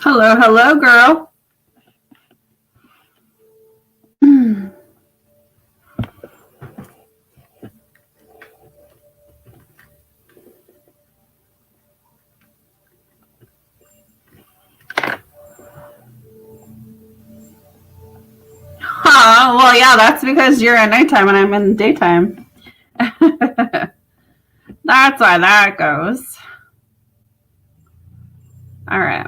Hello, hello, girl. Well, yeah, that's because you're at nighttime and I'm in daytime. That's why that goes. All right.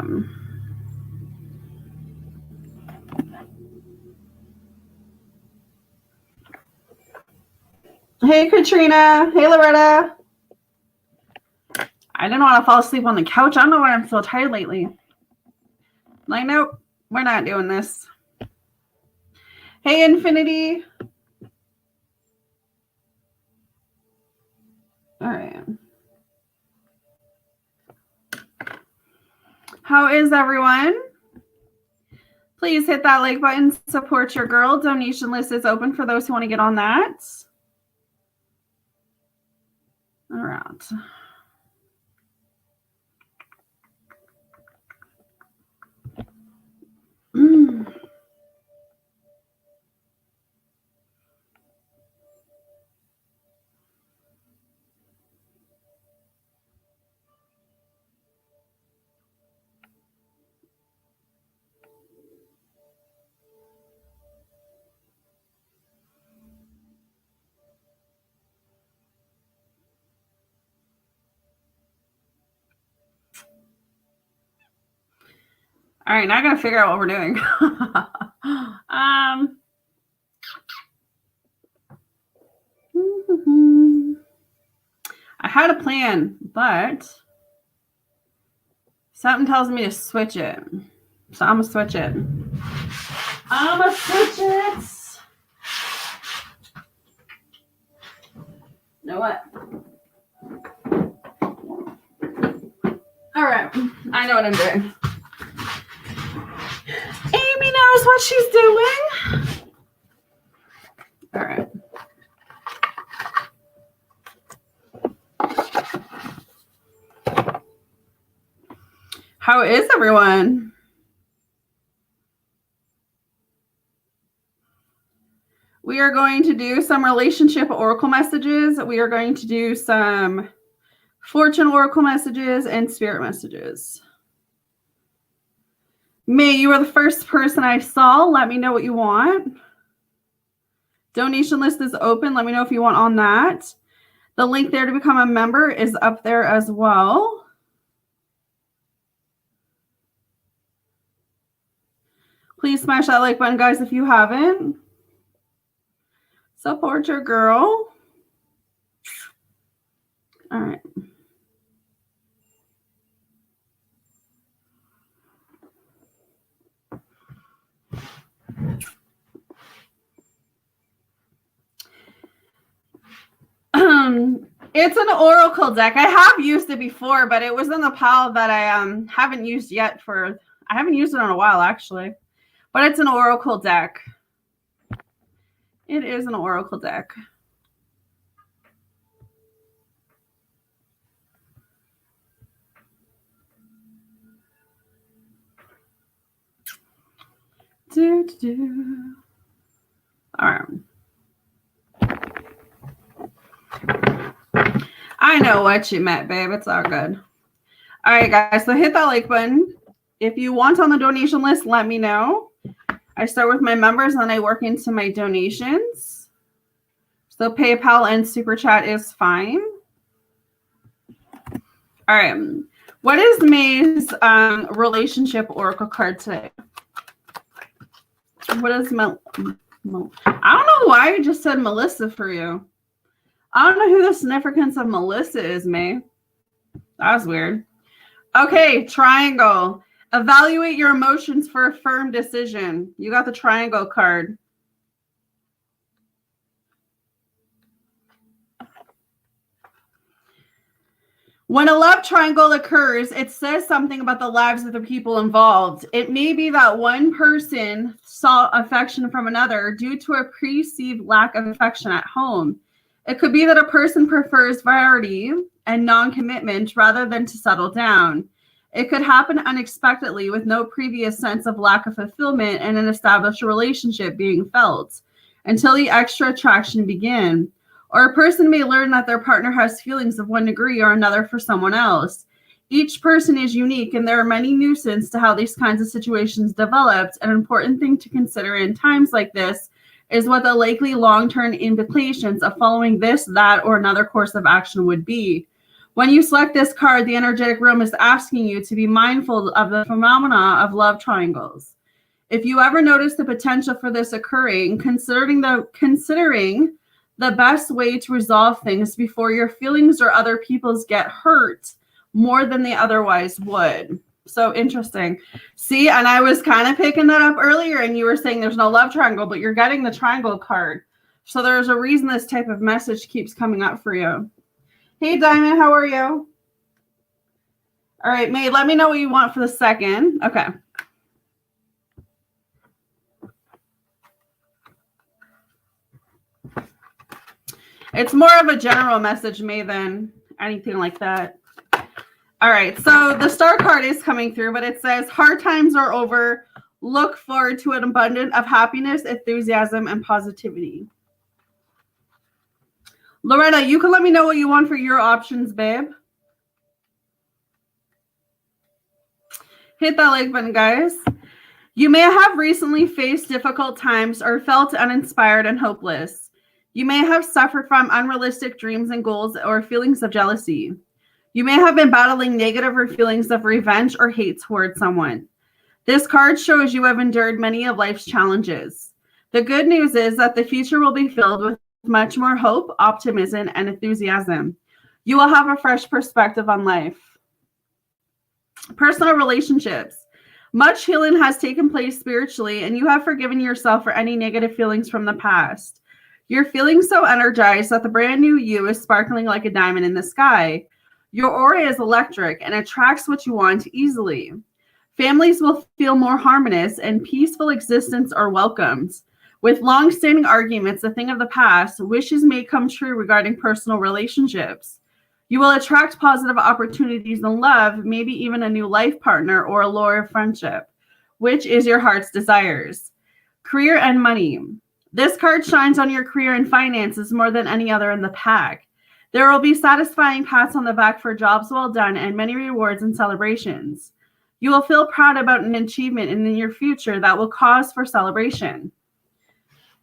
Hey, Katrina. Hey, Loretta. I didn't want to fall asleep on the couch. I don't know why I'm so tired lately. Like, nope, we're not doing this. Hey, Infinity. All right. How is everyone? Please hit that like button. Support your girl. Donation list is open for those who want to get on that. All right. All right, now I gotta figure out what we're doing. I had a plan, but something tells me to switch it. So I'm gonna switch it. I'm gonna switch it. You know what? All right, I know what I'm doing. Amy knows what she's doing. All right. How is everyone? We are going to do some relationship oracle messages. We are going to do some fortune oracle messages and spirit messages. May, you are the first person I saw. Let me know what you want. Donation list is open. Let me know if you want on that. The link there to become a member is up there as well. Please smash that like button, guys, if you haven't. Support your girl. All right. It's an oracle deck. I have used it before, but it was in the pile that I haven't used yet I haven't used it in a while, actually. But it's an oracle deck. It is an oracle deck. All right. I know what you meant, babe. It's all good. All right, guys. So hit that like button. If you want on the donation list, let me know. I start with my members and then I work into my donations. So PayPal and Super Chat is fine. All right. What is May's relationship oracle card today? What is I don't know why I just said Melissa for you. I don't know who the significance of Melissa is, May. That was weird. Okay, triangle. Evaluate your emotions for a firm decision. You got the triangle card. When a love triangle occurs, it says something about the lives of the people involved. It may be that one person saw affection from another due to a perceived lack of affection at home. It could be that a person prefers variety and non-commitment rather than to settle down. It could happen unexpectedly with no previous sense of lack of fulfillment and an established relationship being felt until the extra attraction begin. Or a person may learn that their partner has feelings of one degree or another for someone else. Each person is unique, and there are many nuances to how these kinds of situations developed. An important thing to consider in times like this is what the likely long-term implications of following this, that, or another course of action would be. When you select this card, the energetic realm is asking you to be mindful of the phenomena of love triangles. If you ever notice the potential for this occurring, considering the best way to resolve things before your feelings or other people's get hurt more than they otherwise would. So interesting. See, and I was kind of picking that up earlier, and you were saying there's no love triangle, but you're getting the triangle card. So there's a reason this type of message keeps coming up for you. Hey, Diamond, how are you? All right, May, let me know what you want for the second. Okay. It's more of a general message, May, than anything like that. All right, so the star card is coming through, but it says hard times are over. Look forward to an abundance of happiness, enthusiasm, and positivity. Loretta, you can let me know what you want for your options, babe. Hit that like button, guys. You may have recently faced difficult times or felt uninspired and hopeless. You may have suffered from unrealistic dreams and goals or feelings of jealousy. You may have been battling negative or feelings of revenge or hate towards someone. This card shows you have endured many of life's challenges. The good news is that the future will be filled with much more hope, optimism, and enthusiasm. You will have a fresh perspective on life. Personal relationships. Much healing has taken place spiritually, and you have forgiven yourself for any negative feelings from the past. You're feeling so energized that the brand new you is sparkling like a diamond in the sky. Your aura is electric and attracts what you want easily. Families will feel more harmonious and peaceful existence are welcomed. With long-standing arguments, a thing of the past, wishes may come true regarding personal relationships. You will attract positive opportunities in love, maybe even a new life partner or a loyal friendship, which is your heart's desires. Career and money. This card shines on your career and finances more than any other in the pack. There will be satisfying pats on the back for jobs well done and many rewards and celebrations. You will feel proud about an achievement in your future that will cause for celebration.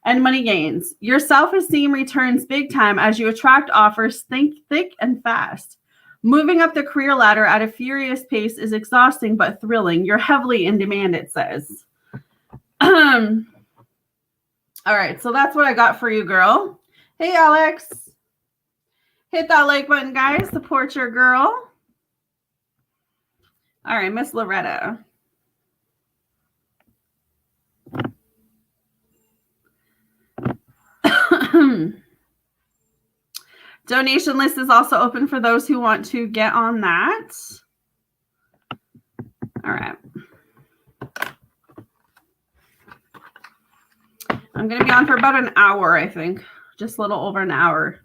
And money gains. Your self-esteem returns big time as you attract offers thick and fast. Moving up the career ladder at a furious pace is exhausting but thrilling. You're heavily in demand, it says. All right, so that's what I got for you, girl. Hey, Alex. Hit that like button, guys. Support your girl. All right, Miss Loretta. Donation list is also open for those who want to get on that. All right. I'm going to be on for about an hour, I think. Just a little over an hour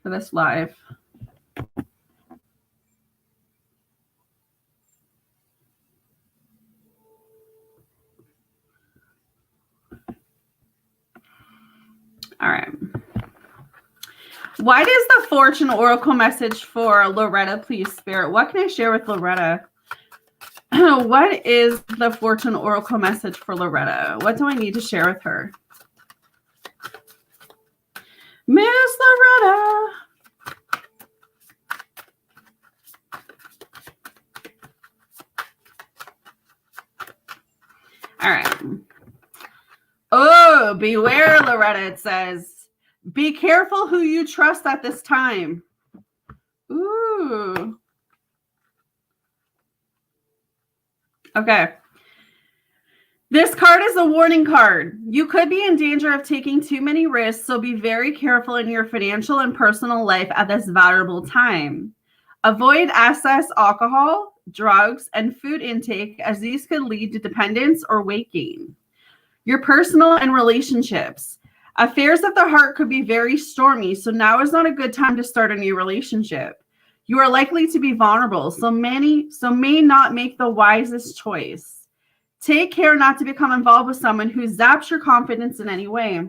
for this live. All right. What is the fortune oracle message for Loretta, please, Spirit? What can I share with Loretta? What is the fortune oracle message for Loretta? What do I need to share with her? Miss Loretta. All right. Oh, beware, Loretta, it says. Be careful who you trust at this time. Ooh. Okay. This card is a warning card. You could be in danger of taking too many risks, so be very careful in your financial and personal life at this valuable time. Avoid excess alcohol, drugs, and food intake, as these could lead to dependence or weight gain. Your personal and relationships. Affairs of the heart could be very stormy, so now is not a good time to start a new relationship. You are likely to be vulnerable, so may not make the wisest choice. Take care not to become involved with someone who zaps your confidence in any way.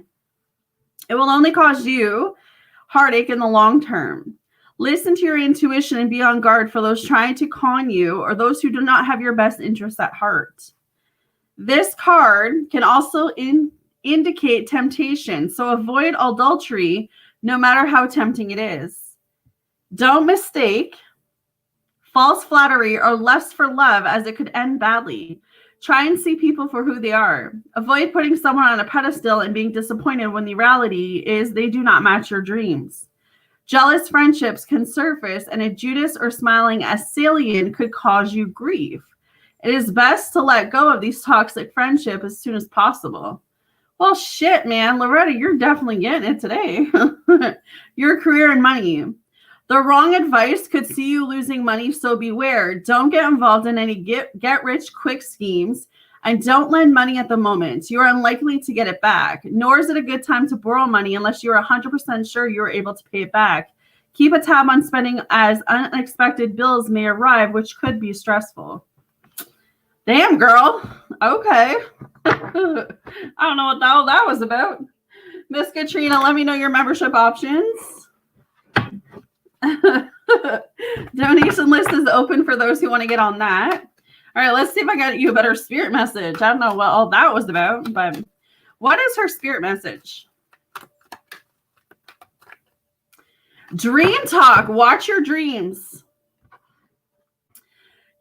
It will only cause you heartache in the long term. Listen to your intuition and be on guard for those trying to con you or those who do not have your best interests at heart. This card can also indicate temptation, so avoid adultery no matter how tempting it is. Don't mistake false flattery or lust for love, as it could end badly. Try and see people for who they are. Avoid putting someone on a pedestal and being disappointed when the reality is they do not match your dreams. Jealous friendships can surface, and a Judas or smiling Assyrian could cause you grief. It is best to let go of these toxic friendships as soon as possible. Well, shit, man. Loretta, you're definitely getting it today. Your career and money. The wrong advice could see you losing money, so beware. Don't get involved in any get-rich-quick schemes, and don't lend money at the moment. You are unlikely to get it back, nor is it a good time to borrow money unless you are 100% sure you are able to pay it back. Keep a tab on spending, as unexpected bills may arrive, which could be stressful. Damn, girl. Okay. I don't know what the hell that was about. Miss Katrina, let me know your membership options. Donation list is open for those who want to get on that. All right, let's see if I got you a better spirit message. I don't know what all that was about, but what is her spirit message? Dream talk. Watch your dreams.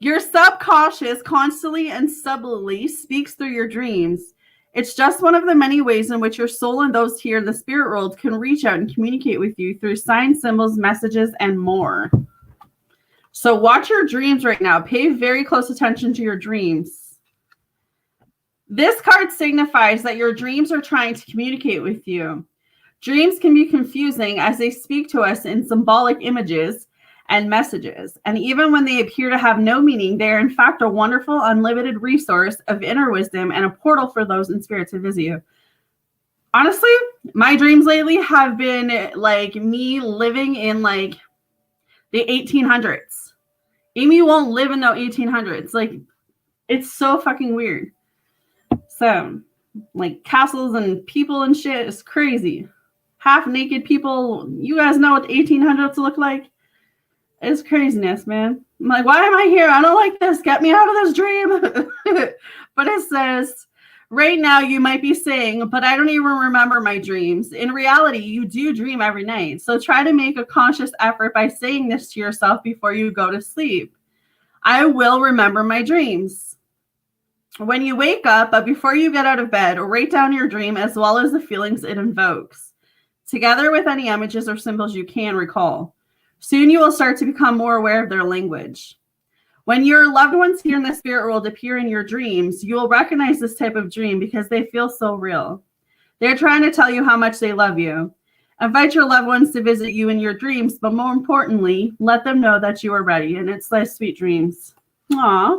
Your subconscious constantly and subtly speaks through your dreams. It's just one of the many ways in which your soul and those here in the spirit world can reach out and communicate with you through signs, symbols, messages, and more. So watch your dreams right now. Pay very close attention to your dreams. This card signifies that your dreams are trying to communicate with you. Dreams can be confusing as they speak to us in symbolic images and messages. And even when they appear to have no meaning, they are in fact a wonderful, unlimited resource of inner wisdom and a portal for those in spirit to visit you. Honestly, my dreams lately have been like me living in like the 1800s. Amy won't live in the 1800s. Like, it's so fucking weird. So, like, castles and people and shit is crazy. Half naked people. You guys know what the 1800s look like? It's craziness, man. I'm like, why am I here? I don't like this. Get me out of this dream. But it says, right now you might be saying, but I don't even remember my dreams. In reality, you do dream every night. So try to make a conscious effort by saying this to yourself before you go to sleep. I will remember my dreams. When you wake up, but before you get out of bed, write down your dream as well as the feelings it invokes, together with any images or symbols you can recall. Soon you will start to become more aware of their language. When your loved ones here in the spirit world appear in your dreams, you will recognize this type of dream because they feel so real. They're trying to tell you how much they love you. Invite your loved ones to visit you in your dreams, but more importantly, let them know that you are ready. And it's like sweet dreams. Aw.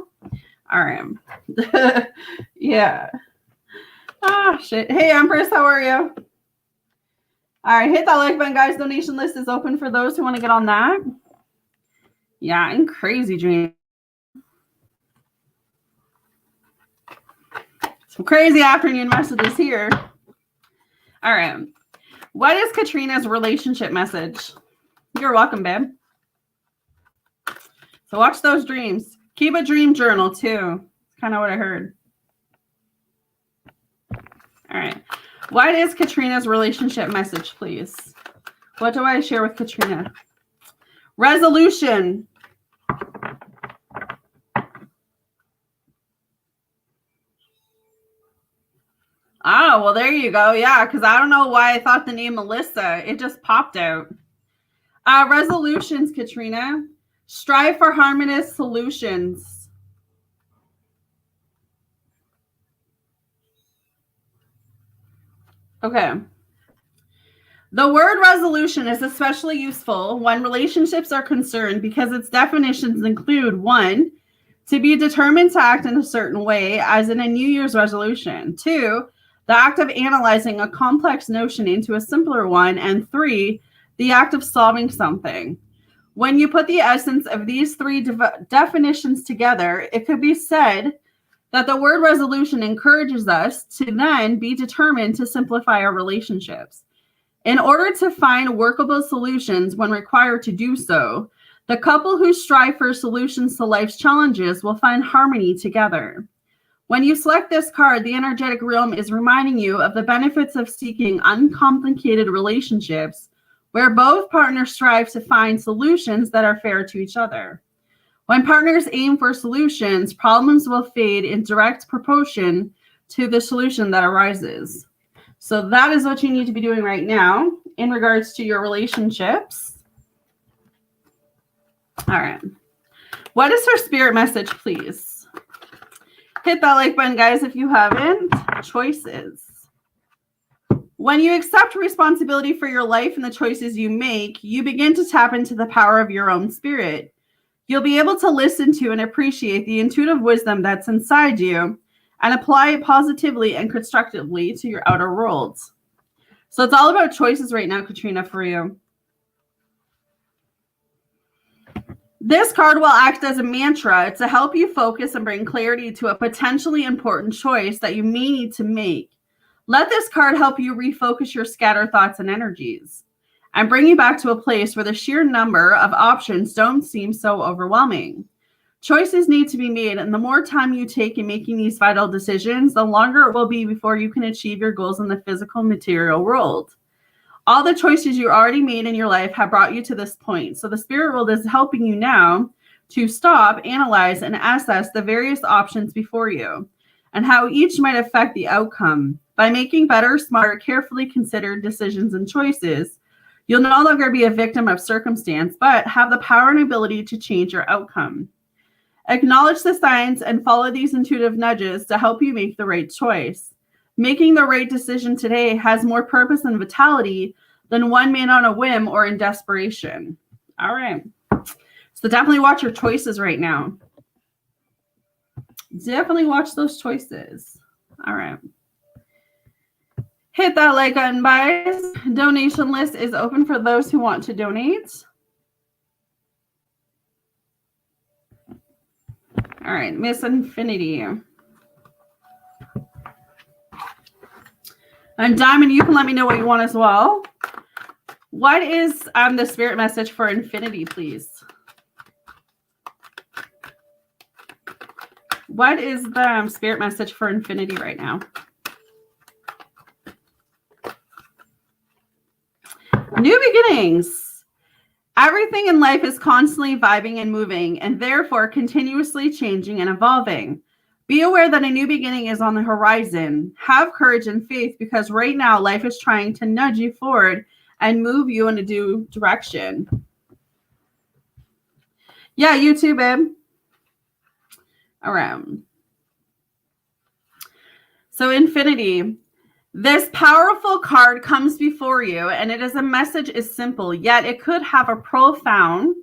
All right. Yeah. Ah, shit. Hey, Empress, how are you? All right, hit that like button, guys. Donation list is open for those who want to get on that. Yeah, and crazy dream. Some crazy afternoon messages here. All right. What is Katrina's relationship message? You're welcome, babe. So watch those dreams. Keep a dream journal, too. That's kind of what I heard. All right. What is Katrina's relationship message, please? What do I share with Katrina? Resolution. Oh, well, there you go. Yeah, because I don't know why I thought the name Melissa. It just popped out. Resolutions, Katrina. Strive for harmonious solutions. Okay. The word resolution is especially useful when relationships are concerned because its definitions include 1, to be determined to act in a certain way, as in a New Year's resolution. 2, the act of analyzing a complex notion into a simpler one. And 3, the act of solving something. When you put the essence of these three definitions together, it could be said that the word resolution encourages us to then be determined to simplify our relationships. In order to find workable solutions when required to do so, the couple who strive for solutions to life's challenges will find harmony together. When you select this card, the energetic realm is reminding you of the benefits of seeking uncomplicated relationships where both partners strive to find solutions that are fair to each other. When partners aim for solutions, problems will fade in direct proportion to the solution that arises. So that is what you need to be doing right now in regards to your relationships. All right. What is her spirit message, please? Hit that like button, guys, if you haven't. Choices. When you accept responsibility for your life and the choices you make, you begin to tap into the power of your own spirit. You'll be able to listen to and appreciate the intuitive wisdom that's inside you and apply it positively and constructively to your outer world. So it's all about choices right now, Katrina, for you. This card will act as a mantra to help you focus and bring clarity to a potentially important choice that you may need to make. Let this card help you refocus your scattered thoughts and energies and bring you back to a place where the sheer number of options don't seem so overwhelming. Choices need to be made, and the more time you take in making these vital decisions, the longer it will be before you can achieve your goals in the physical material world. All the choices you already made in your life have brought you to this point, so the spirit world is helping you now to stop, analyze, and assess the various options before you and how each might affect the outcome. By making better, smarter, carefully considered decisions and choices, you'll no longer be a victim of circumstance, but have the power and ability to change your outcome. Acknowledge the signs and follow these intuitive nudges to help you make the right choice. Making the right decision today has more purpose and vitality than one made on a whim or in desperation. All right. So definitely watch your choices right now. Definitely watch those choices. All right. Hit that like button, guys. Donation list is open for those who want to donate. All right, Miss Infinity. And Diamond, you can let me know what you want as well. What is the spirit message for Infinity, please? What is the spirit message for Infinity right now? New beginnings. Everything in life is constantly vibing and moving, and therefore continuously changing and evolving. Be aware that a new beginning is on the horizon. Have courage and faith, because right now life is trying to nudge you forward and move you in a new direction. Yeah, you too, babe. All right. So Infinity. This powerful card comes before you, and it is a message is simple, yet it could have a profound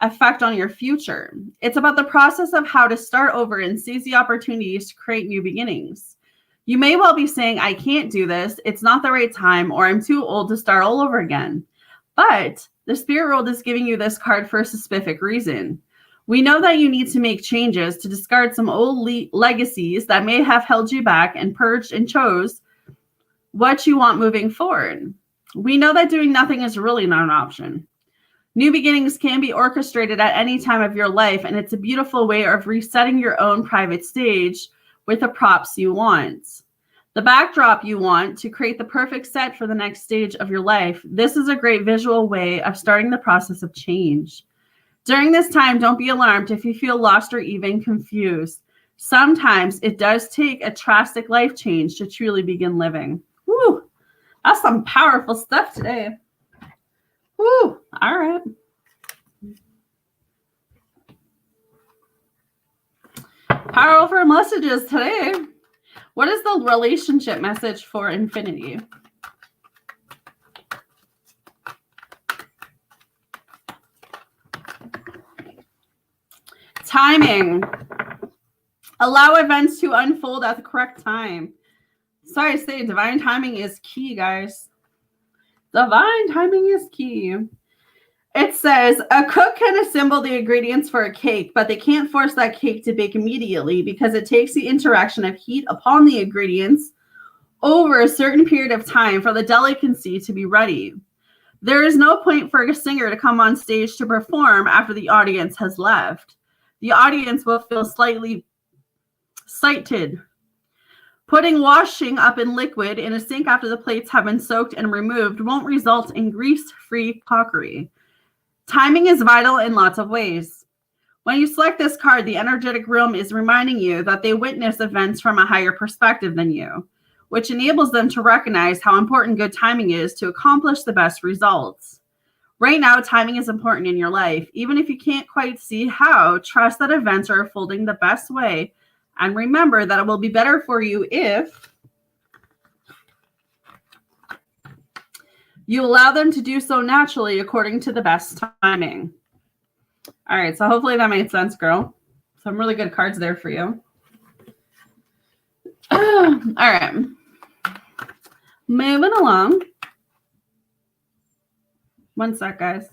effect on your future. It's about the process of how to start over and seize the opportunities to create new beginnings. You may well be saying, I can't do this, it's not the right time, or I'm too old to start all over again. But the spirit world is giving you this card for a specific reason. We know that you need to make changes to discard some old legacies that may have held you back and purged and chose what you want moving forward. We know that doing nothing is really not an option. New beginnings can be orchestrated at any time of your life, and it's a beautiful way of resetting your own private stage with the props you want. The backdrop you want to create the perfect set for the next stage of your life. This is a great visual way of starting the process of change. During this time, don't be alarmed if you feel lost or even confused. Sometimes it does take a drastic life change to truly begin living. Woo, that's some powerful stuff today. Woo, all right. Powerful messages today. What is the relationship message for Infinity? Timing. Allow events to unfold at the correct time. So I say divine timing is key, guys. Divine timing is key. It says, a cook can assemble the ingredients for a cake, but they can't force that cake to bake immediately because it takes the interaction of heat upon the ingredients over a certain period of time for the delicacy to be ready. There is no point for a singer to come on stage to perform after the audience has left. The audience will feel slightly sighted. Putting washing up in liquid in a sink after the plates have been soaked and removed won't result in grease-free crockery. Timing is vital in lots of ways. When you select this card, the energetic realm is reminding you that they witness events from a higher perspective than you, which enables them to recognize how important good timing is to accomplish the best results. Right now, timing is important in your life. Even if you can't quite see how, trust that events are unfolding the best way, and remember that it will be better for you if you allow them to do so naturally according to the best timing. All right, so hopefully that made sense, girl. Some really good cards there for you. All right. Moving along. One sec, guys.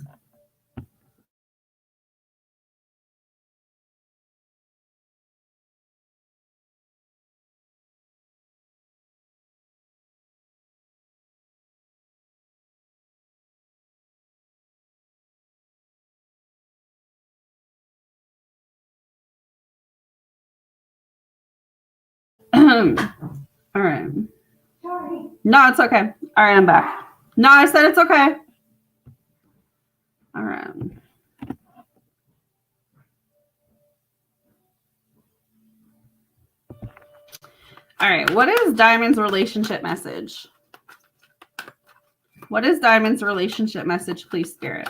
All right. Sorry. No, it's okay. All right, I'm back. No, I said it's okay. All right. All right. What is Diamond's relationship message? What is Diamond's relationship message, please, Spirit?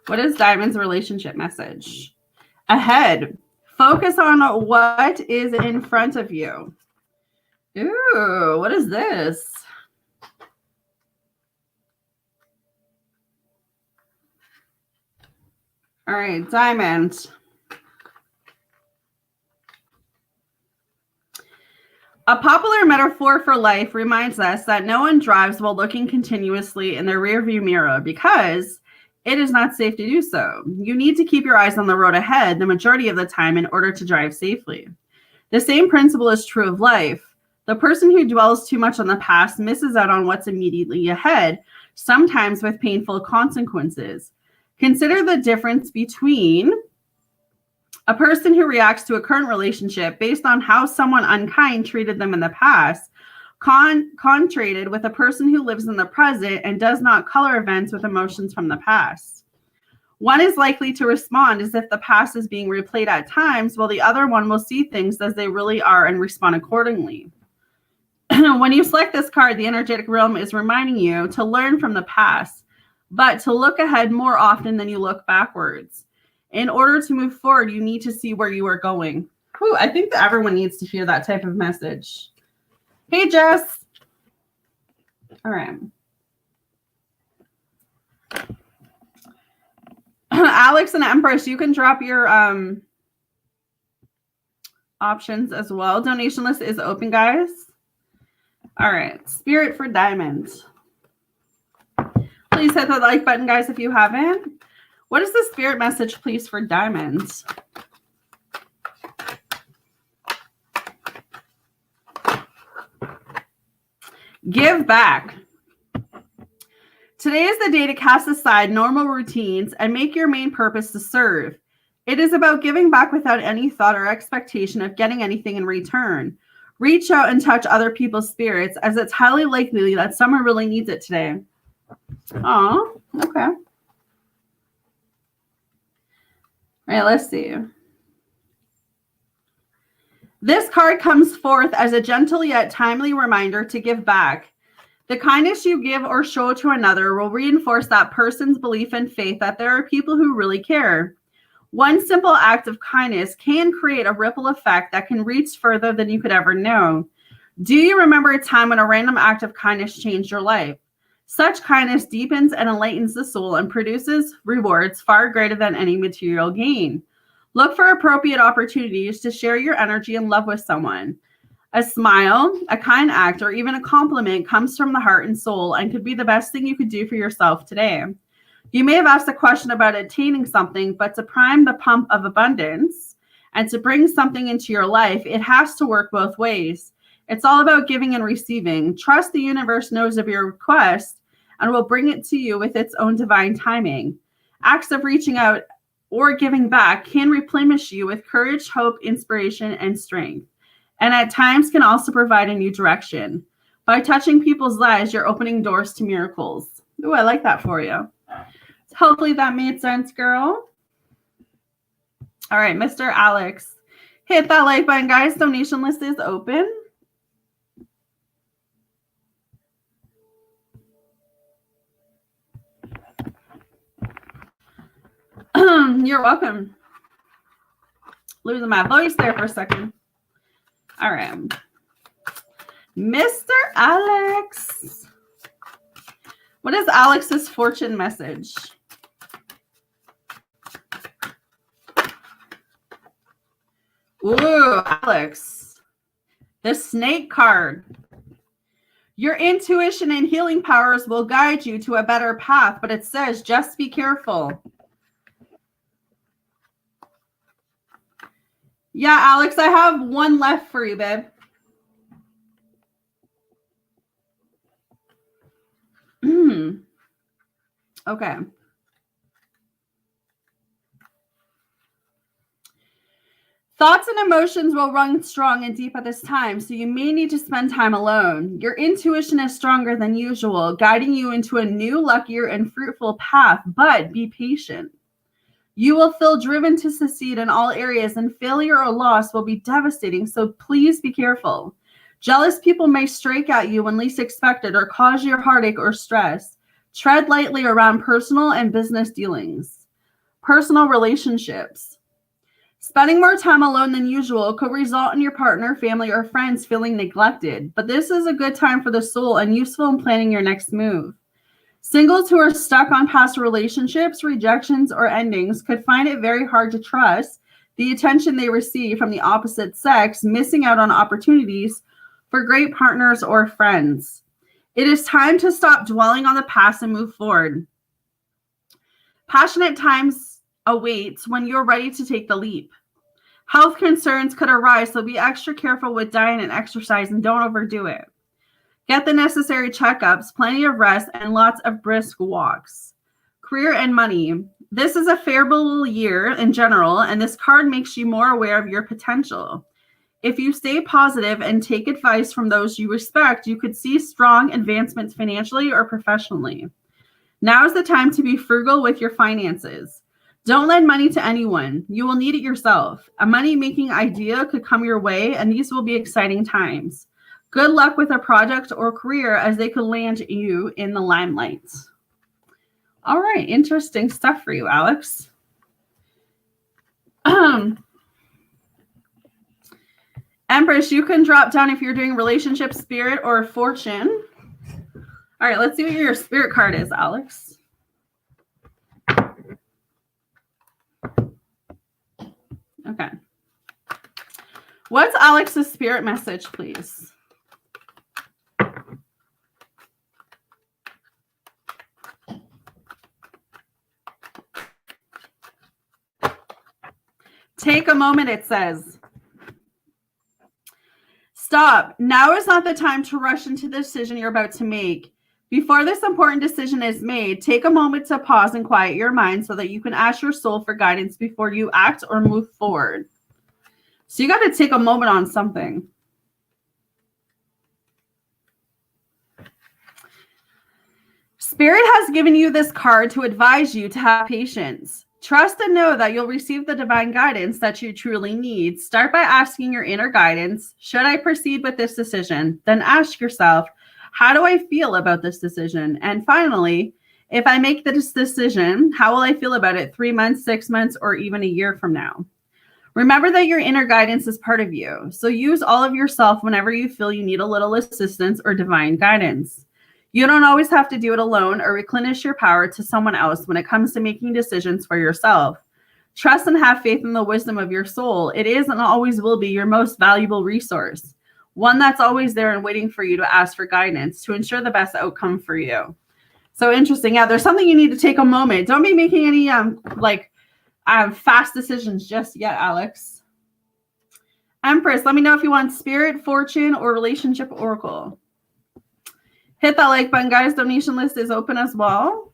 What is Diamond's relationship message? Ahead. Focus on what is in front of you. Ooh, what is this? All right, Diamond. A popular metaphor for life reminds us that no one drives while looking continuously in their rearview mirror because it is not safe to do so. You need to keep your eyes on the road ahead the majority of the time in order to drive safely. The same principle is true of life. The person who dwells too much on the past misses out on what's immediately ahead, sometimes with painful consequences. Consider the difference between a person who reacts to a current relationship based on how someone unkind treated them in the past, contrasted with a person who lives in the present and does not color events with emotions from the past. One is likely to respond as if the past is being replayed at times, while the other one will see things as they really are and respond accordingly. When you select this card, the energetic realm is reminding you to learn from the past, but to look ahead more often than you look backwards. In order to move forward, you need to see where you are going. Whew, I think that everyone needs to hear that type of message. Hey, Jess. All right. Alex and Empress, you can drop your options as well. Donation list is open, guys. All right. Spirit for Diamonds. Please hit the like button, guys, if you haven't. What is the spirit message, please, for Diamonds? Give back. Today is the day to cast aside normal routines and make your main purpose to serve. It is about giving back without any thought or expectation of getting anything in return. Reach out and touch other people's spirits, as it's highly likely that someone really needs it today. Oh, okay. All right, let's see. This card comes forth as a gentle yet timely reminder to give back. The kindness you give or show to another will reinforce that person's belief and faith that there are people who really care. One simple act of kindness can create a ripple effect that can reach further than you could ever know. Do you remember a time when a random act of kindness changed your life? Such kindness deepens and enlightens the soul and produces rewards far greater than any material gain. Look for appropriate opportunities to share your energy and love with someone. A smile, a kind act, or even a compliment comes from the heart and soul and could be the best thing you could do for yourself today. You may have asked a question about attaining something, but to prime the pump of abundance and to bring something into your life, it has to work both ways. It's all about giving and receiving. Trust the universe knows of your request and will bring it to you with its own divine timing. Acts of reaching out or giving back can replenish you with courage, hope, inspiration, and strength. And at times can also provide a new direction. By touching people's lives, you're opening doors to miracles. Ooh, I like that for you. Hopefully that made sense, girl. All right, Mr. Alex. Hit that like button, guys. Donation list is open. You're welcome. Losing my voice there for a second. All right. Mr. Alex. What is Alex's fortune message? Ooh, Alex. The snake card. Your intuition and healing powers will guide you to a better path, but it says just be careful. Yeah, Alex, I have one left for you, babe. Okay. Thoughts and emotions will run strong and deep at this time, so you may need to spend time alone. Your intuition is stronger than usual, guiding you into a new, luckier, and fruitful path, but be patient. You will feel driven to succeed in all areas, and failure or loss will be devastating, so please be careful. Jealous people may strike at you when least expected or cause you heartache or stress. Tread lightly around personal and business dealings. Personal relationships. Spending more time alone than usual could result in your partner, family, or friends feeling neglected, but this is a good time for the soul and useful in planning your next move. Singles who are stuck on past relationships, rejections, or endings could find it very hard to trust the attention they receive from the opposite sex, missing out on opportunities for great partners or friends. It is time to stop dwelling on the past and move forward. Passionate times awaits when you're ready to take the leap. Health concerns could arise, so be extra careful with diet and exercise and don't overdo it. Get the necessary checkups, plenty of rest, and lots of brisk walks. Career and money. This is a favorable year in general, and this card makes you more aware of your potential. If you stay positive and take advice from those you respect, you could see strong advancements financially or professionally. Now is the time to be frugal with your finances. Don't lend money to anyone. You will need it yourself. A money-making idea could come your way, and these will be exciting times. Good luck with a project or career as they could land you in the limelight. All right, interesting stuff for you, Alex. Empress, you can drop down if you're doing relationship, spirit, or fortune. All right, let's see what your spirit card is, Alex. Okay. What's Alex's spirit message, please? Take a moment, it says. Stop. Now is not the time to rush into the decision you're about to make. Before this important decision is made, take a moment to pause and quiet your mind so that you can ask your soul for guidance before you act or move forward. So you got to take a moment on something. Spirit has given you this card to advise you to have patience. Trust and know that you'll receive the divine guidance that you truly need. Start by asking your inner guidance, should I proceed with this decision? Then ask yourself, how do I feel about this decision? And finally, if I make this decision, how will I feel about it 3 months, 6 months, or even a year from now? Remember that your inner guidance is part of you. So use all of yourself whenever you feel you need a little assistance or divine guidance. You don't always have to do it alone or replenish your power to someone else when it comes to making decisions for yourself. Trust and have faith in the wisdom of your soul. It is and always will be your most valuable resource. one that's always there and waiting for you to ask for guidance to ensure the best outcome for you. So interesting. Yeah, there's something you need to take a moment. Don't be making any fast decisions just yet, Alex. Empress, let me know if you want spirit, fortune, or relationship oracle. Hit that like button, guys. Donation list is open as well.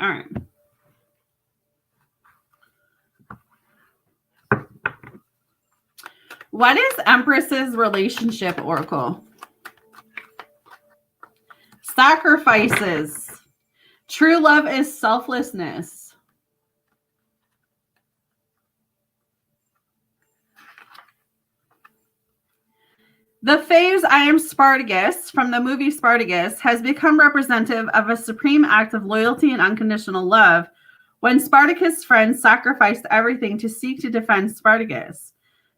All right. What is Empress's relationship oracle? Sacrifices. True love is selflessness. The phase I am Spartacus from the movie Spartacus has become representative of a supreme act of loyalty and unconditional love when Spartacus' friends sacrificed everything to seek to defend Spartacus.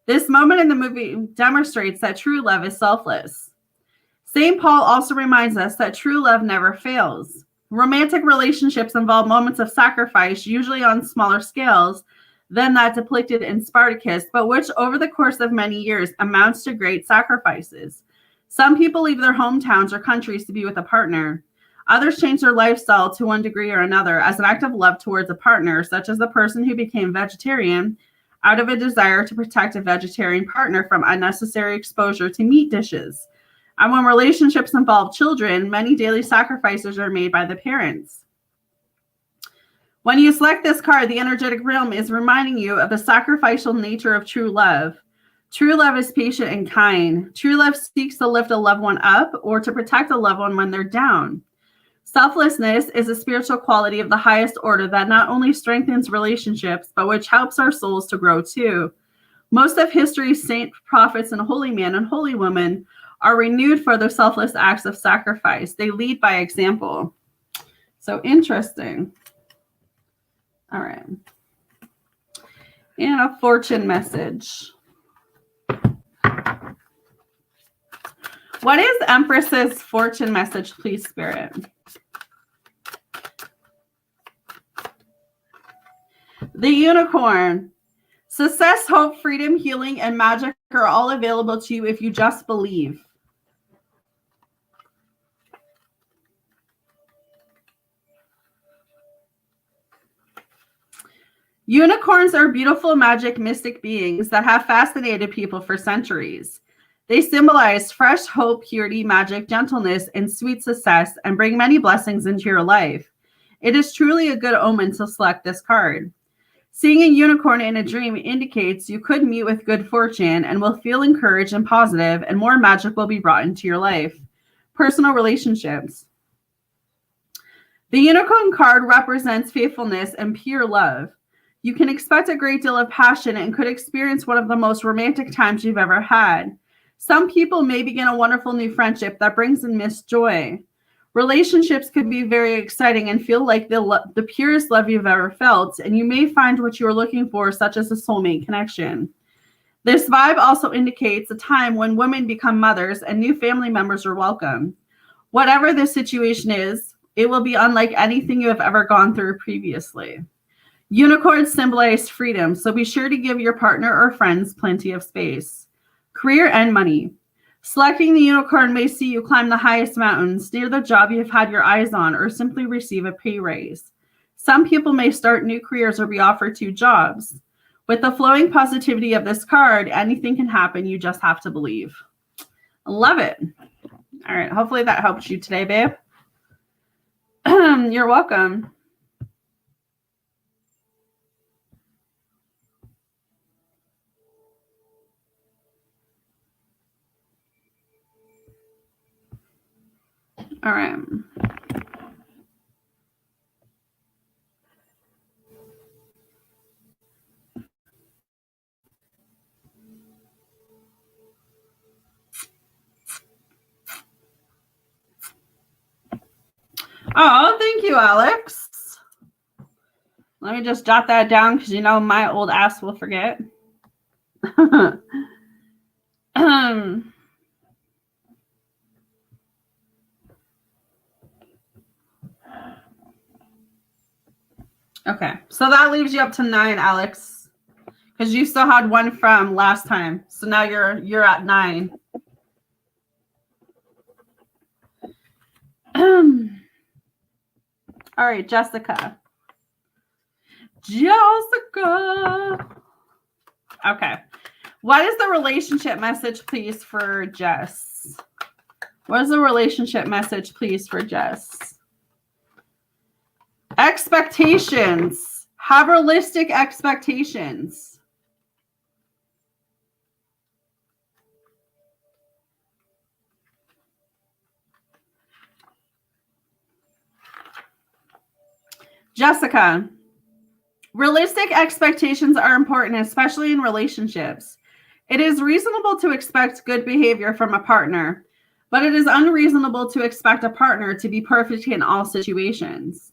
This moment in the movie demonstrates that true love is selfless. St. Paul also reminds us that true love never fails. Romantic relationships involve moments of sacrifice, usually on smaller scales than that depicted in Spartacus, but which over the course of many years amounts to great sacrifices. Some people leave their hometowns or countries to be with a partner. Others change their lifestyle to one degree or another as an act of love towards a partner, such as the person who became vegetarian out of a desire to protect a vegetarian partner from unnecessary exposure to meat dishes. And when relationships involve children, many daily sacrifices are made by the parents. When you select this card, the energetic realm is reminding you of the sacrificial nature of true love. True love is patient and kind. True love seeks to lift a loved one up or to protect a loved one when they're down. Selflessness is a spiritual quality of the highest order that not only strengthens relationships, but which helps our souls to grow too. Most of history's saints, prophets, and holy men and holy women are renewed for their selfless acts of sacrifice. They lead by example. So interesting. All right. And a fortune message. What is Empress's fortune message, please, Spirit? The unicorn. Success, hope, freedom, healing, and magic are all available to you if you just believe. Unicorns are beautiful, magic, mystic beings that have fascinated people for centuries. They symbolize fresh hope, purity, magic, gentleness, and sweet success, and bring many blessings into your life. It is truly a good omen to select this card. Seeing a unicorn in a dream indicates you could meet with good fortune and will feel encouraged and positive, and more magic will be brought into your life. Personal relationships. The unicorn card represents faithfulness and pure love. You can expect a great deal of passion and could experience one of the most romantic times you've ever had. Some people may begin a wonderful new friendship that brings immense joy. Relationships could be very exciting and feel like the purest love you've ever felt, and you may find what you are looking for, such as a soulmate connection. This vibe also indicates a time when women become mothers and new family members are welcome. Whatever the situation is, it will be unlike anything you have ever gone through previously. Unicorns symbolize freedom, so be sure to give your partner or friends plenty of space. Career and money. Selecting the unicorn may see you climb the highest mountains, near the job you have had your eyes on, or simply receive a pay raise. Some people may start new careers or be offered 2 jobs. With the flowing positivity of this card, anything can happen. You just have to believe. Love it. All right. Hopefully that helps you today, babe. You're welcome. All right. you, Alex. Let me just jot that down because you know my old ass will forget. Okay, so that leaves you up to 9, Alex, because you still had one from last time. So now you're at 9. All right, Jessica. Okay. What is the relationship message, please, for Jess? What is the relationship message, please, for Jess? Expectations. Have realistic expectations. Jessica, realistic expectations are important, especially in relationships. It is reasonable to expect good behavior from a partner, but it is unreasonable to expect a partner to be perfect in all situations.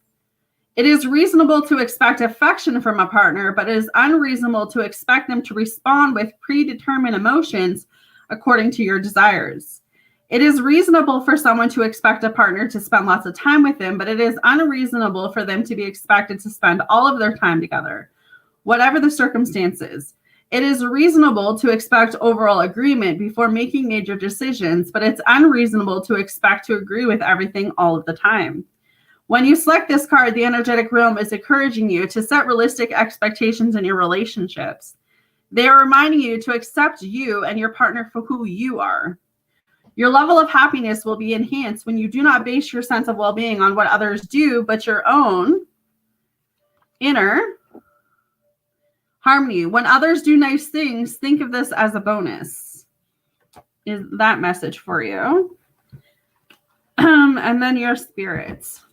It is reasonable to expect affection from a partner, but it is unreasonable to expect them to respond with predetermined emotions according to your desires. It is reasonable for someone to expect a partner to spend lots of time with them, but it is unreasonable for them to be expected to spend all of their time together, whatever the circumstances. It is reasonable to expect overall agreement before making major decisions, but it's unreasonable to expect to agree with everything all of the time. When you select this card, the energetic realm is encouraging you to set realistic expectations in your relationships. They are reminding you to accept you and your partner for who you are. Your level of happiness will be enhanced when you do not base your sense of well-being on what others do, but your own inner harmony. When others do nice things, think of this as a bonus. Is that message for you? And then your spirits.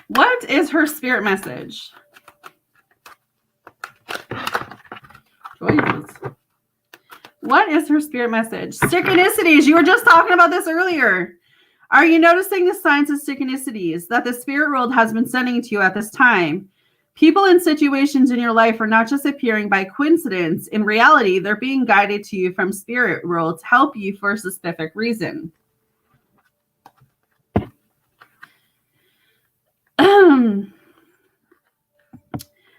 What is her spirit message? Choices. What is her spirit message? Synchronicities. You were just talking about this earlier. Are you noticing the signs of synchronicities that the spirit world has been sending to you at this time? People and situations in your life are not just appearing by coincidence. In reality, they're being guided to you from spirit world to help you for a specific reason.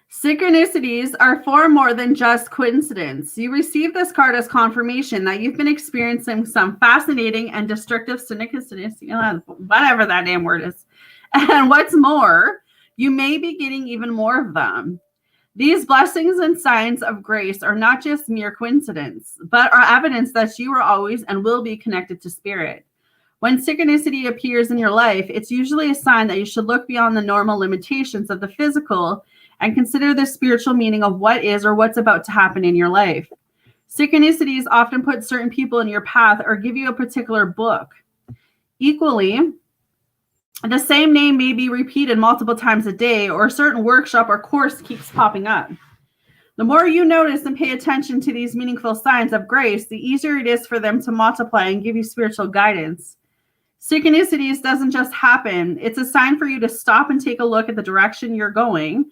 Synchronicities are far more than just coincidence. You receive this card as confirmation that you've been experiencing some fascinating and destructive synchronicities, whatever that damn word is. And what's more, you may be getting even more of them. These blessings and signs of grace are not just mere coincidence, but are evidence that you are always and will be connected to spirit. When synchronicity appears in your life, it's usually a sign that you should look beyond the normal limitations of the physical and consider the spiritual meaning of what is or what's about to happen in your life. Synchronicities often put certain people in your path or give you a particular book. Equally, the same name may be repeated multiple times a day, or a certain workshop or course keeps popping up. The more you notice and pay attention to these meaningful signs of grace, the easier it is for them to multiply and give you spiritual guidance. Synchronicities doesn't just happen. It's a sign for you to stop and take a look at the direction you're going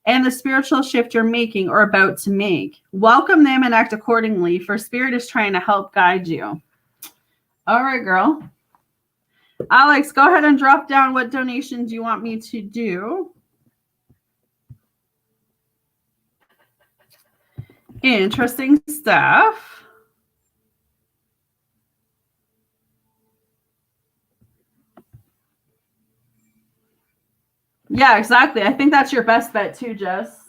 and the spiritual shift you're making or about to make. Welcome them and act accordingly, for spirit is trying to help guide you. All right, girl. Alex, go ahead and drop down what donations you want me to do. Interesting stuff. Yeah, exactly. I think that's your best bet too, Jess.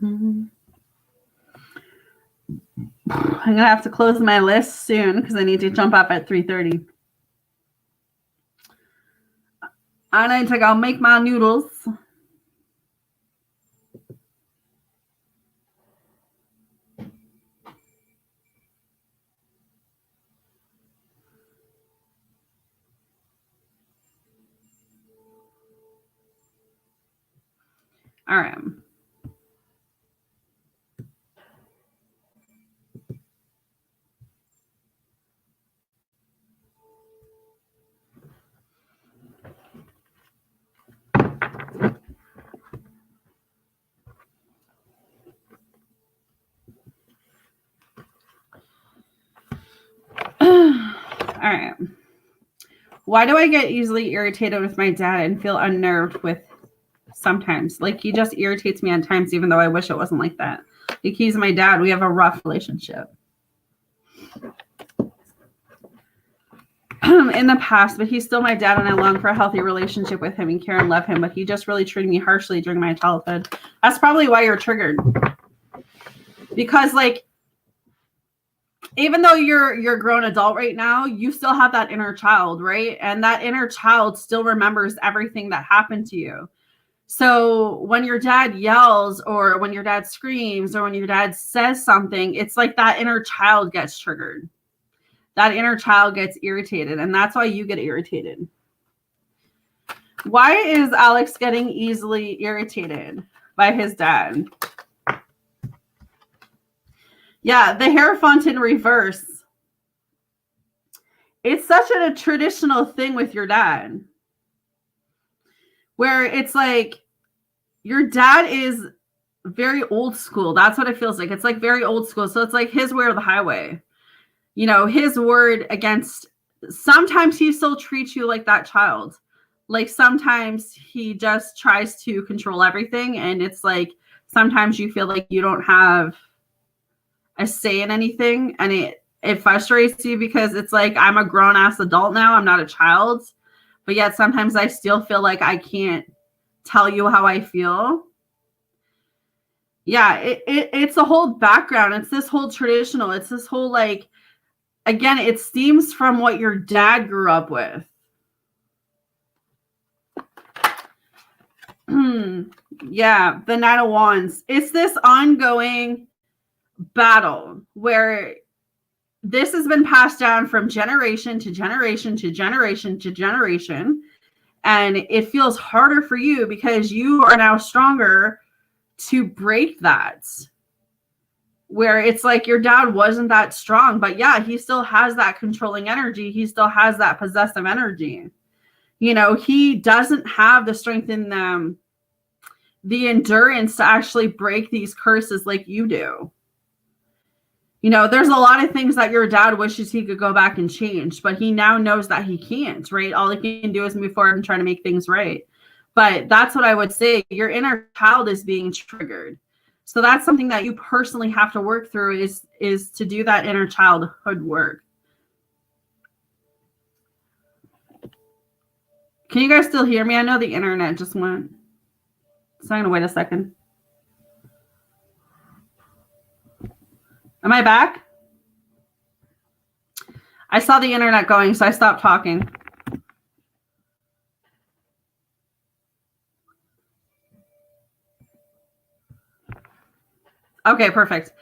I'm gonna have to close my list soon because I need to jump up at 3:30. I need to go make my noodles. All right. All right. Why do I get easily irritated with my dad and feel unnerved with sometimes? Like, he just irritates me at times, even though I wish it wasn't like that. Like, he's my dad. We have a rough relationship in the past, but he's still my dad, and I long for a healthy relationship with him and care and love him, but he just really treated me harshly during my childhood. That's probably why you're triggered. Because, like, even though you're a grown adult right now, you still have that inner child, right? And that inner child still remembers everything that happened to you. So when your dad yells, or when your dad screams, or when your dad says something, it's like that inner child gets triggered. That inner child gets irritated, and that's why you get irritated. Why is Alex getting easily irritated by his dad? Yeah, the Hierophant in reverse. It's such a traditional thing with your dad, where it's like your dad is very old school. That's what it feels like. It's like very old school. So it's like his way or the highway. You know, his word against. Sometimes he still treats you like that child. Like, sometimes he just tries to control everything. And it's like, sometimes you feel like you don't have a say in anything. And it frustrates you because it's like, I'm a grown ass adult now. I'm not a child. But yet sometimes I still feel like I can't tell you how I feel. Yeah, it's a whole background. It's this whole traditional. It's this whole, like, again, it stems from what your dad grew up with. Yeah, the Nine of Wands. It's this ongoing battle where this has been passed down from generation to generation to generation to generation. And it feels harder for you because you are now stronger to break that. Where it's like your dad wasn't that strong, but yeah, he still has that controlling energy. He still has that possessive energy. You know, he doesn't have the strength in them, the endurance to actually break these curses like you do. You know, there's a lot of things that your dad wishes he could go back and change, but he now knows that he can't, right? All he can do is move forward and try to make things right. But that's what I would say. Your inner child is being triggered. So that's something that you personally have to work through is to do that inner childhood work. Can you guys still hear me? I know the internet just went. So I'm going to wait a second. Am I back? I saw the internet going, so I stopped talking. Okay, perfect.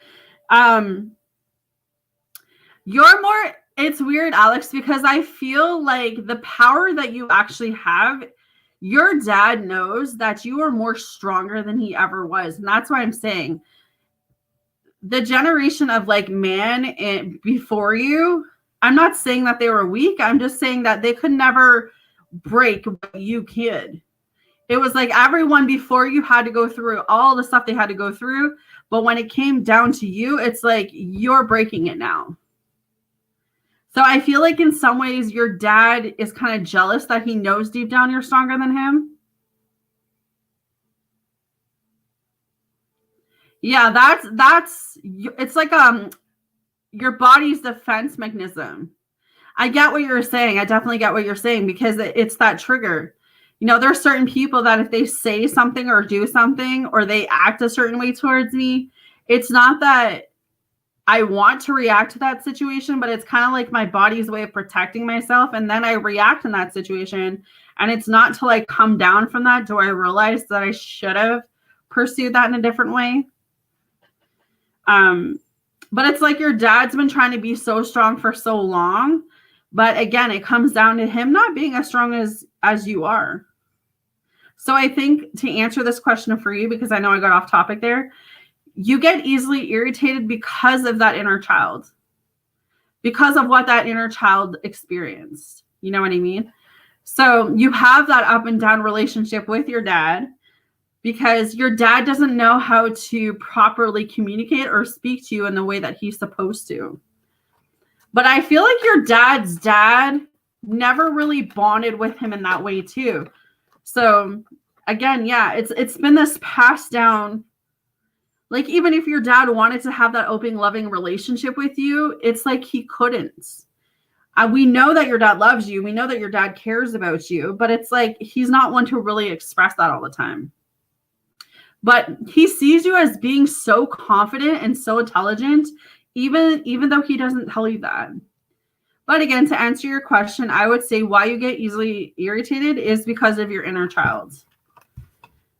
You're more, it's weird, Alex, because I feel like the power that you actually have, your dad knows that you are more stronger than he ever was. And that's why I'm saying the generation of like man before you, I'm not saying that they were weak. I'm just saying that they could never break what you could. It was like everyone before you had to go through all the stuff they had to go through. But when it came down to you, it's like you're breaking it now. So I feel like in some ways your dad is kind of jealous that he knows deep down you're stronger than him. Yeah, that's it's like your body's defense mechanism. I get what you're saying. I definitely get what you're saying because it's that trigger. You know, there are certain people that if they say something or do something or they act a certain way towards me, it's not that I want to react to that situation, but it's kind of like my body's way of protecting myself. And then I react in that situation. And it's not till I come down from that do I realize that I should have pursued that in a different way. But it's like your dad's been trying to be so strong for so long. But again, it comes down to him not being as strong as you are. So I think to answer this question for you, because I know I got off topic there, you get easily irritated because of that inner child, because of what that inner child experienced. You know what I mean? So you have that up and down relationship with your dad because your dad doesn't know how to properly communicate or speak to you in the way that he's supposed to. But I feel like your dad's dad never really bonded with him in that way too. So again, yeah, it's been this passed down. Like even if your dad wanted to have that open, loving relationship with you, it's like he couldn't. We know that your dad loves you. We know that your dad cares about you, but it's like he's not one to really express that all the time. But he sees you as being so confident and so intelligent, even though he doesn't tell you that. But again, to answer your question, I would say why you get easily irritated is because of your inner child.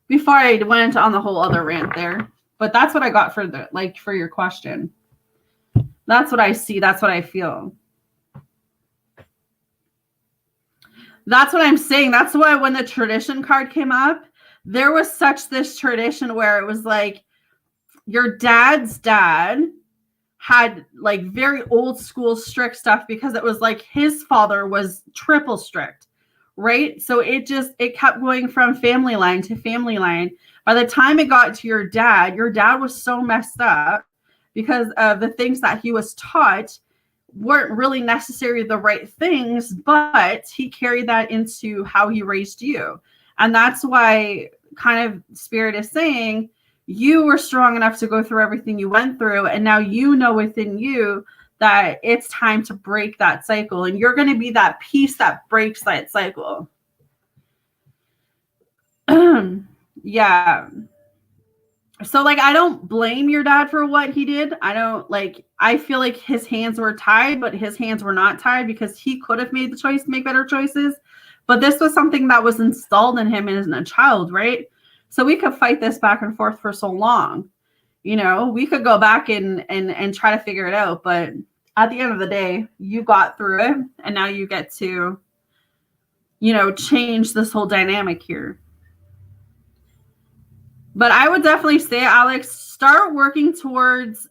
Before I went on the whole other rant there, but that's what I got for your question. That's what I see. That's what I feel. That's what I'm saying. That's why when the tradition card came up, there was this tradition where it was like your dad's dad had like very old school strict stuff because it was like his father was triple strict, right? So it kept going from family line to family line. By the time it got to your dad was so messed up because of the things that he was taught weren't really necessarily the right things, but he carried that into how he raised you. And that's why kind of Spirit is saying you were strong enough to go through everything you went through. And now you know within you that it's time to break that cycle. And you're going to be that piece that breaks that cycle. Yeah. So like, I don't blame your dad for what he did. I feel like his hands were tied, but his hands were not tied because he could have made the choice to make better choices. But this was something that was installed in him as a child, right? So we could fight this back and forth for so long. You know, we could go back and try to figure it out. But at the end of the day, you got through it. And now you get to, you know, change this whole dynamic here. But I would definitely say, Alex, start working towards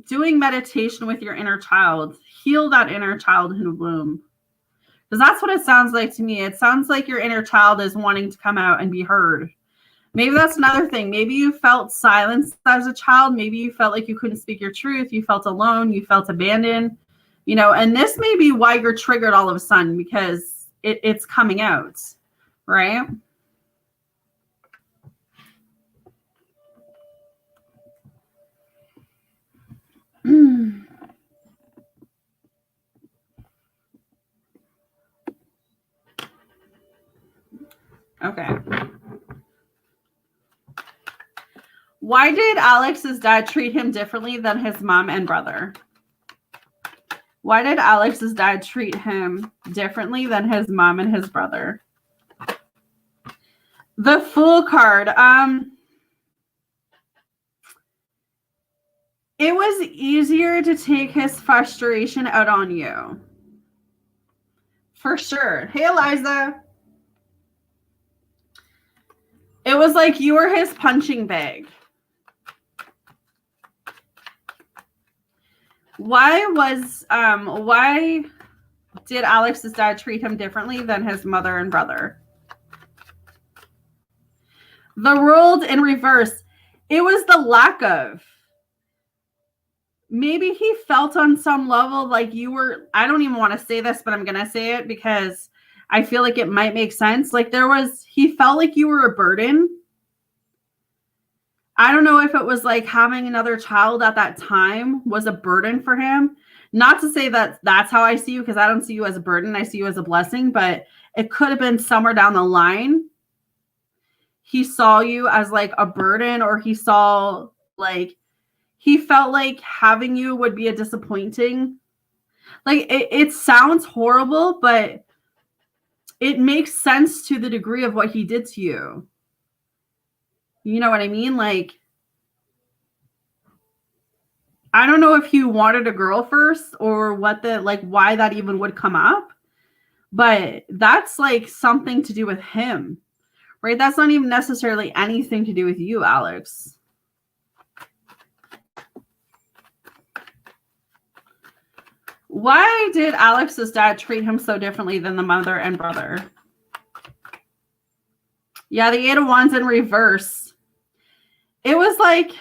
doing meditation with your inner child. Heal that inner child in the womb. Because that's what it sounds like to me. It sounds like your inner child is wanting to come out and be heard. Maybe that's another thing. Maybe you felt silenced as a child. Maybe you felt like you couldn't speak your truth. You felt alone. You felt abandoned. You know, and this may be why you're triggered all of a sudden because it's coming out, right? Okay. Why did Alex's dad treat him differently than his mom and brother? Why did Alex's dad treat him differently than his mom and his brother? The Fool card. It was easier to take his frustration out on you. For sure. Hey, Eliza. It was like you were his punching bag. Why did Alex's dad treat him differently than his mother and brother? The world in reverse. It was the lack of. Maybe he felt on some level like you were, I don't even want to say this, but I'm going to say it because I feel like it might make sense. Like he felt like you were a burden. I don't know if it was like having another child at that time was a burden for him. Not to say that that's how I see you, because I don't see you as a burden. I see you as a blessing. But it could have been somewhere down the line. He saw you as like a burden, or he saw like, he felt like having you would be a disappointing. Like it sounds horrible, but it makes sense to the degree of what he did to you. You know what I mean? Like, I don't know if he wanted a girl first or what why that even would come up, but that's like something to do with him, right? That's not even necessarily anything to do with you, Alex. Why did Alex's dad treat him so differently than the mother and brother? Yeah, the 8 of Wands in reverse. It was like,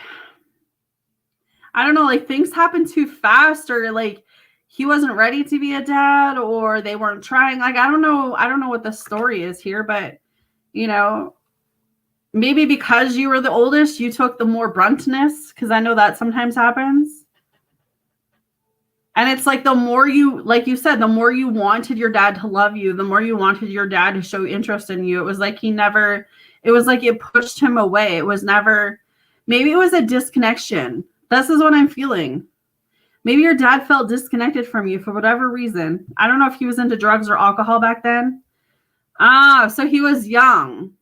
I don't know, like things happened too fast, or like he wasn't ready to be a dad, or they weren't trying. Like, I don't know what the story is here, but you know, maybe because you were the oldest, you took the more bruntness, because I know that sometimes happens. And it's like the more you, like you said, the more you wanted your dad to love you, the more you wanted your dad to show interest in you. It was like it was like it pushed him away. It was never, maybe it was a disconnection. This is what I'm feeling. Maybe your dad felt disconnected from you for whatever reason. I don't know if he was into drugs or alcohol back then. So he was young.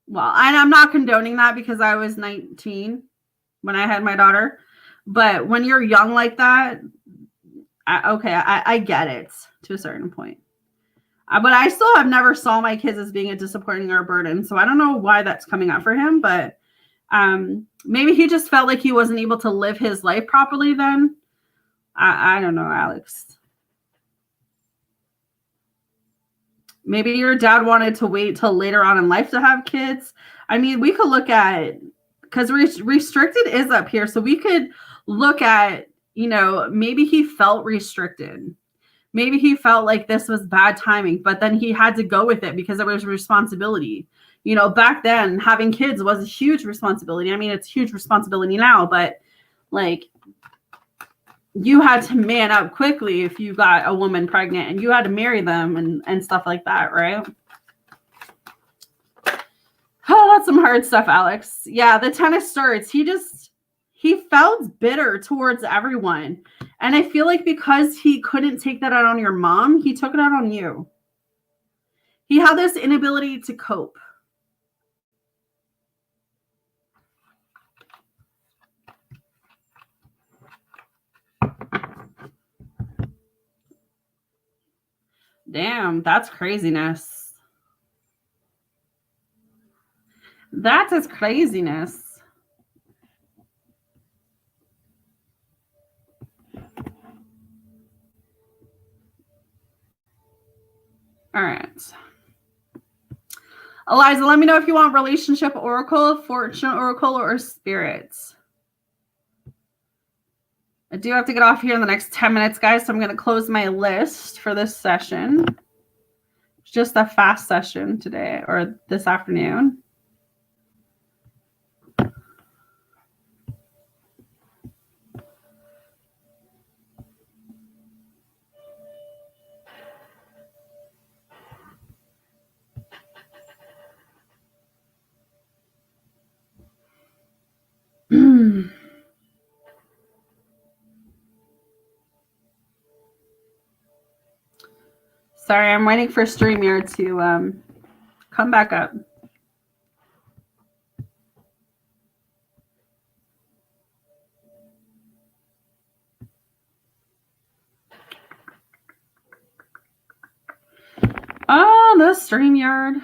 Well, and I'm not condoning that because I was 19 when I had my daughter. But when you're young like that, I get it to a certain point. But I still have never saw my kids as being a disappointing or a burden. So I don't know why that's coming up for him. But maybe he just felt like he wasn't able to live his life properly then. I don't know, Alex. Maybe your dad wanted to wait till later on in life to have kids. I mean, we could look at, because restricted is up here. So we could look at, you know, maybe he felt restricted. Maybe he felt like this was bad timing, but then he had to go with it because it was a responsibility. You know, back then having kids was a huge responsibility. I mean, it's a huge responsibility now, but like you had to man up quickly if you got a woman pregnant, and you had to marry them and stuff like that, right? Oh, that's some hard stuff, Alex. Yeah, the 10 of Swords. He felt bitter towards everyone. And I feel like because he couldn't take that out on your mom, he took it out on you. He had this inability to cope. Damn, that's craziness. That is craziness. All right. Eliza, let me know if you want relationship oracle, fortune oracle, or spirits. I do have to get off here in the next 10 minutes, guys, so I'm going to close my list for this session. It's just a fast session today, or this afternoon. Sorry, I'm waiting for StreamYard to come back up. Oh, the StreamYard.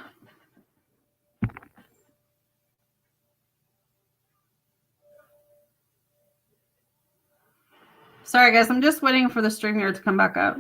Sorry, guys. I'm just waiting for the StreamYard to come back up.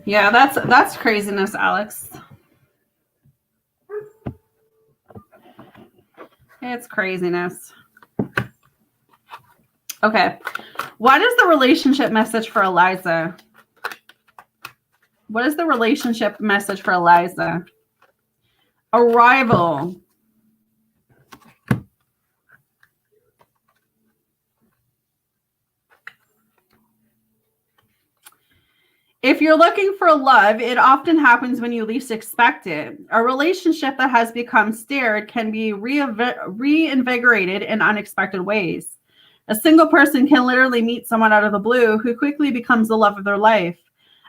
Yeah, that's craziness, Alex. It's craziness. Okay. What is the relationship message for Eliza? What is the relationship message for Eliza? Arrival. If you're looking for love, it often happens when you least expect it. A relationship that has become stared can be reinvigorated in unexpected ways. A single person can literally meet someone out of the blue who quickly becomes the love of their life.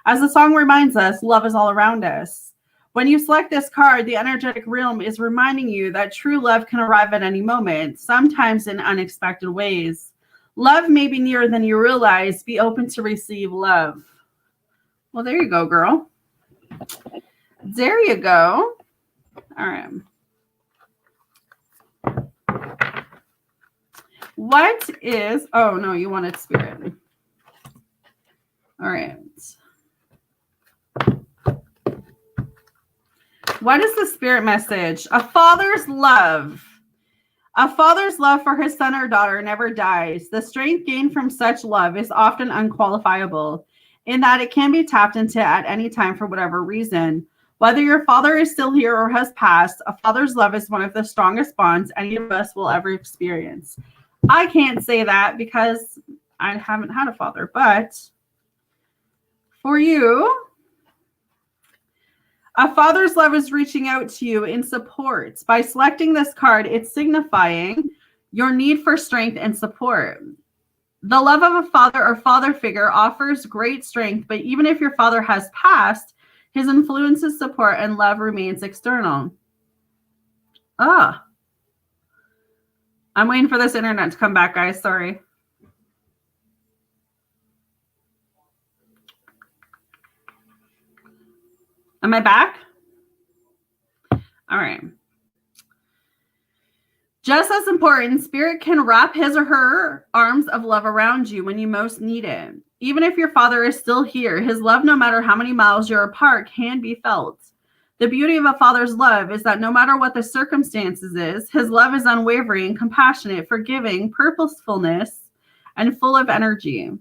As the song reminds us, love is all around us. When you select this card, the energetic realm is reminding you that true love can arrive at any moment, sometimes in unexpected ways. Love may be nearer than you realize. Be open to receive love. Well, there you go, girl. There you go. All right. What is, oh no, you wanted spirit. All right. What is the spirit message? A father's love. A father's love for his son or daughter never dies. The strength gained from such love is often unqualifiable, in that it can be tapped into at any time for whatever reason. Whether your father is still here or has passed, a father's love is one of the strongest bonds any of us will ever experience. I can't say that because I haven't had a father, but for you, a father's love is reaching out to you in support. By selecting this card, it's signifying your need for strength and support. The love of a father or father figure offers great strength, but even if your father has passed, his influences, support, and love remains external. I'm waiting for this internet to come back, guys. Sorry. Am I back? All right. Just as important, spirit can wrap his or her arms of love around you when you most need it. Even if your father is still here, his love, no matter how many miles you're apart, can be felt. The beauty of a father's love is that no matter what the circumstances is, his love is unwavering, compassionate, forgiving, purposefulness, and full of energy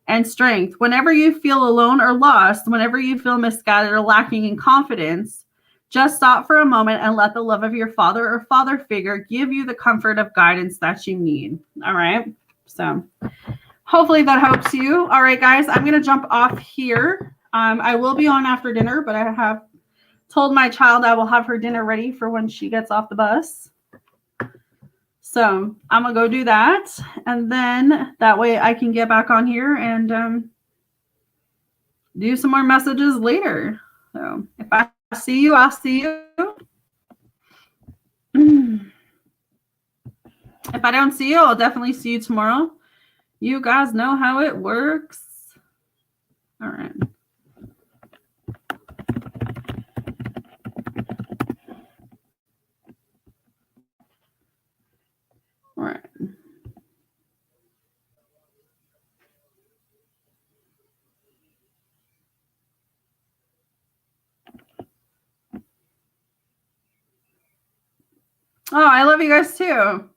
and strength. Whenever you feel alone or lost, whenever you feel misguided or lacking in confidence, just stop for a moment and let the love of your father or father figure give you the comfort of guidance that you need. All right. So hopefully that helps you. All right, guys, I'm going to jump off here. I will be on after dinner, but I have told my child I will have her dinner ready for when she gets off the bus. So I'm going to go do that. And then that way I can get back on here and do some more messages later. So if I see you, I'll see you. If I don't see you, I'll definitely see you tomorrow. You guys know how it works. All right. All right. Oh, I love you guys too.